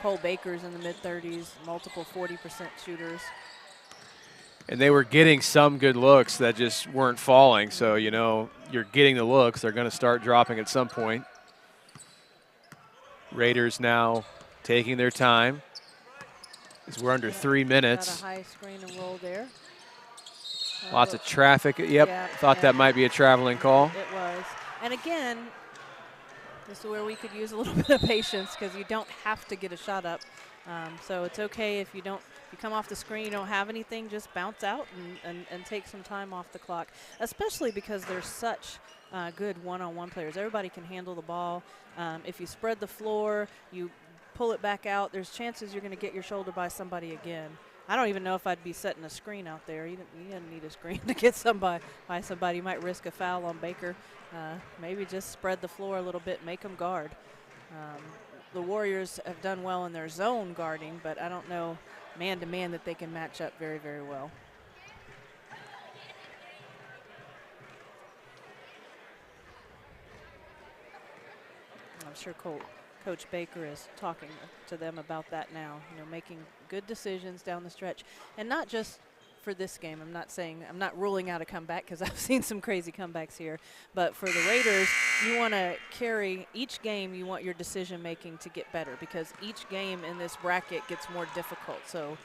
Cole Baker's in the mid-30s, multiple 40% shooters. And they were getting some good looks that just weren't falling. So, you know, you're getting the looks. They're going to start dropping at some point. Raiders now taking their time as we're under 3 minutes. Got a high screen and roll there. Lots of traffic. Yep, yeah, thought that might be a traveling call. It was. And again, this is where we could use a little bit of patience because you don't have to get a shot up. So it's okay if you come off the screen, you don't have anything, just bounce out and take some time off the clock, especially because they're such good one-on-one players. Everybody can handle the ball. If you spread the floor, you pull it back out, there's chances you're going to get your shoulder by somebody again. I don't even know if I'd be setting a screen out there. You didn't need a screen to get somebody by somebody. You might risk a foul on Baker. Maybe just spread the floor a little bit, make them guard. The Warriors have done well in their zone guarding, but I don't know man-to-man that they can match up very, very well. I'm sure Coach Baker is talking to them about that now, making good decisions down the stretch. And not just for this game. I'm not ruling out a comeback because I've seen some crazy comebacks here. But for the Raiders, you want to carry each game, you want your decision making to get better because each game in this bracket gets more difficult. So,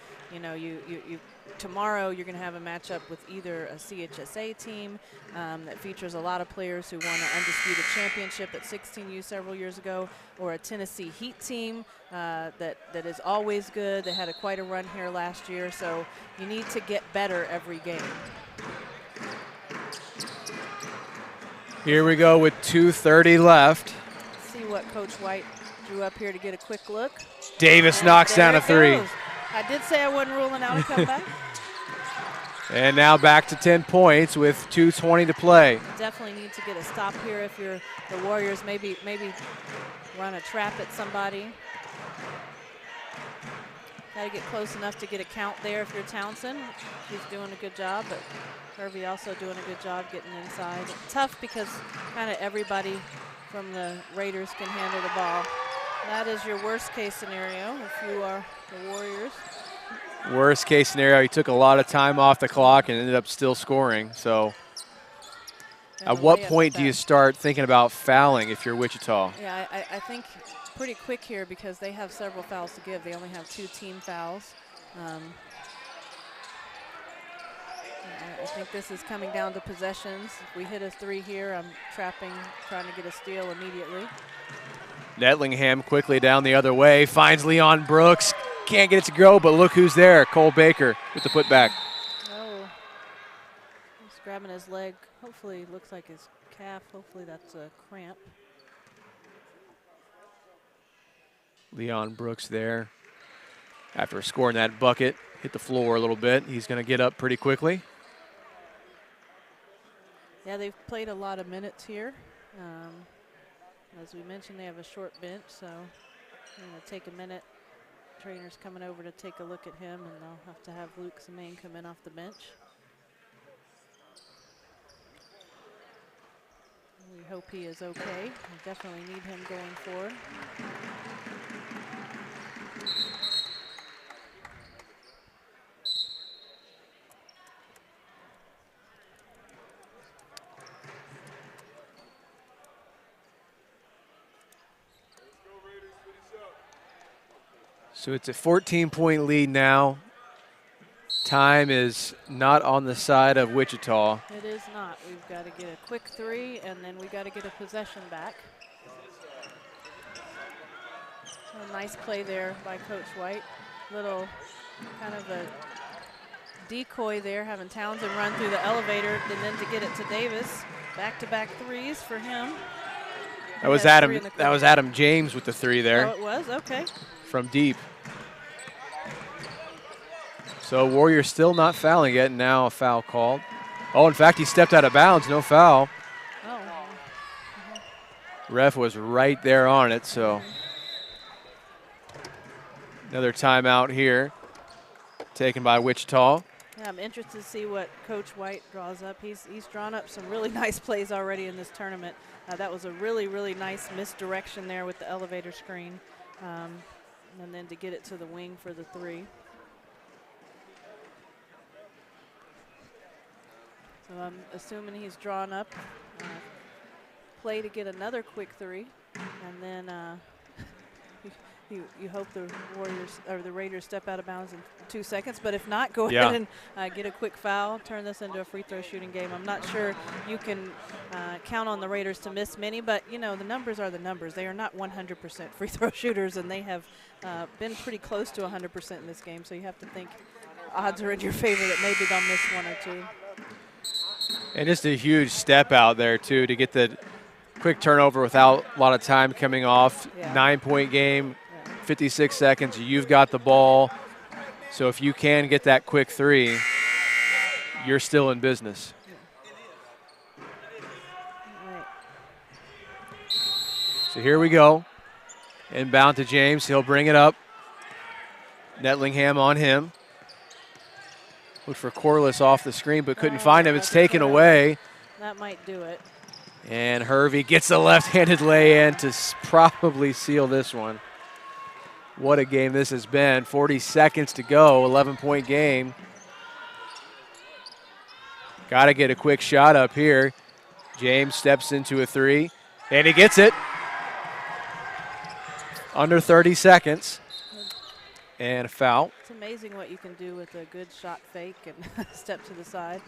tomorrow you're going to have a matchup with either a CHSA team that features a lot of players who won an undisputed championship at 16U several years ago, or a Tennessee Heat team that is always good. They had quite a run here last year, so you need to get better every game. Here we go with 2:30 left. Let's see what Coach White drew up here to get a quick look. Davis knocks down a three. Goes. I did say I wasn't ruling out a comeback. And now back to 10 points with 2:20 to play. Definitely need to get a stop here if you're the Warriors. Maybe run a trap at somebody. Got to get close enough to get a count there if you're Townsend. He's doing a good job, but Hervey also doing a good job getting inside. Tough because kind of everybody from the Raiders can handle the ball. That is your worst case scenario if you are the Warriors. Worst case scenario, he took a lot of time off the clock and ended up still scoring. So at what point do you start thinking about fouling if you're Wichita? Yeah, I think pretty quick here because they have several fouls to give. They only have 2 team fouls. I think this is coming down to possessions. If we hit a 3 here, I'm trapping, trying to get a steal immediately. Nettlingham quickly down the other way, finds Leon Brooks. Can't get it to go, but look who's there. Cole Baker with the putback. Oh, he's grabbing his leg. Hopefully, looks like his calf. Hopefully that's a cramp. Leon Brooks there. After scoring that bucket, hit the floor a little bit. He's going to get up pretty quickly. Yeah, they've played a lot of minutes here. As we mentioned, they have a short bench, so I'm going to take a minute. Trainer's coming over to take a look at him, and they'll have to have Luke Semaine come in off the bench. We hope he is okay. We definitely need him going forward. So it's a 14-point lead now. Time is not on the side of Wichita. It is not. We've got to get a quick 3, and then we got to get a possession back. A nice play there by Coach White. Little kind of a decoy there, having Townsend run through the elevator, and then to get it to Davis. Back-to-back 3s for him. That was Adam. That was Adam James with the 3 there. Oh, it was? Okay. From deep. So Warriors still not fouling yet, and now a foul called. Oh, in fact, he stepped out of bounds, no foul. Oh. Ref was right there on it, so. Another timeout here, taken by Wichita. Yeah, I'm interested to see what Coach White draws up. He's drawn up some really nice plays already in this tournament. That was a really, really nice misdirection there with the elevator screen. And then to get it to the wing for the 3. So I'm assuming he's drawn up play to get another quick 3, and then you hope the Warriors or the Raiders step out of bounds in 2 seconds. But if not, go ahead and get a quick foul, turn this into a free throw shooting game. I'm not sure you can count on the Raiders to miss many, but the numbers are the numbers. They are not 100% free throw shooters, and they have been pretty close to 100% in this game. So you have to think odds are in your favor that maybe they'll miss 1 or 2. And just a huge step out there, too, to get the quick turnover without a lot of time coming off. Yeah. 9-point game, 56 seconds, you've got the ball. So if you can get that quick 3, you're still in business. Right. So here we go. Inbound to James. He'll bring it up. Nettlingham on him. Looked for Corliss off the screen, but couldn't find him. It's taken away. That might do it. And Hervey gets a left-handed lay-in to probably seal this one. What a game this has been. 40 seconds to go, 11-point game. Got to get a quick shot up here. James steps into a three, and he gets it. Under 30 seconds. And a foul. It's amazing what you can do with a good shot fake and step to the side.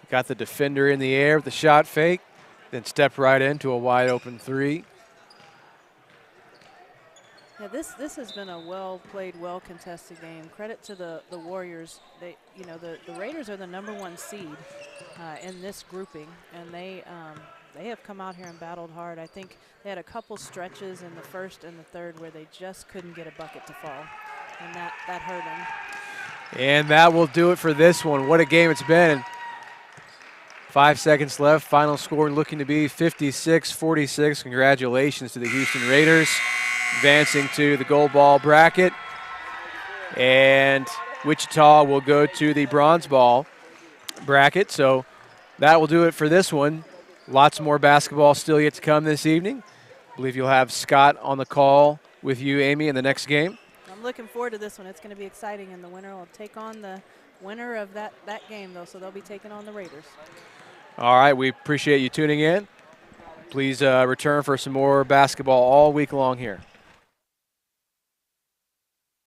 Got the defender in the air with the shot fake, then stepped right into a wide open three. Yeah, this has been a well-played, well-contested game. Credit to the Warriors. They, you know, the Raiders are the #1 seed in this grouping, and they have come out here and battled hard. I think they had a couple stretches in the first and the third where they just couldn't get a bucket to fall, and that hurt them. And that will do it for this one. What a game it's been. 5 seconds left. Final score looking to be 56-46. Congratulations to the Houston Raiders, advancing to the gold ball bracket. And Wichita will go to the bronze ball bracket. So that will do it for this one. Lots more basketball still yet to come this evening. I believe you'll have Scott on the call with you, Amy, in the next game. I'm looking forward to this one. It's going to be exciting, and the winner will take on the winner of that game, though, so they'll be taking on the Raiders. All right, we appreciate you tuning in. Please return for some more basketball all week long here.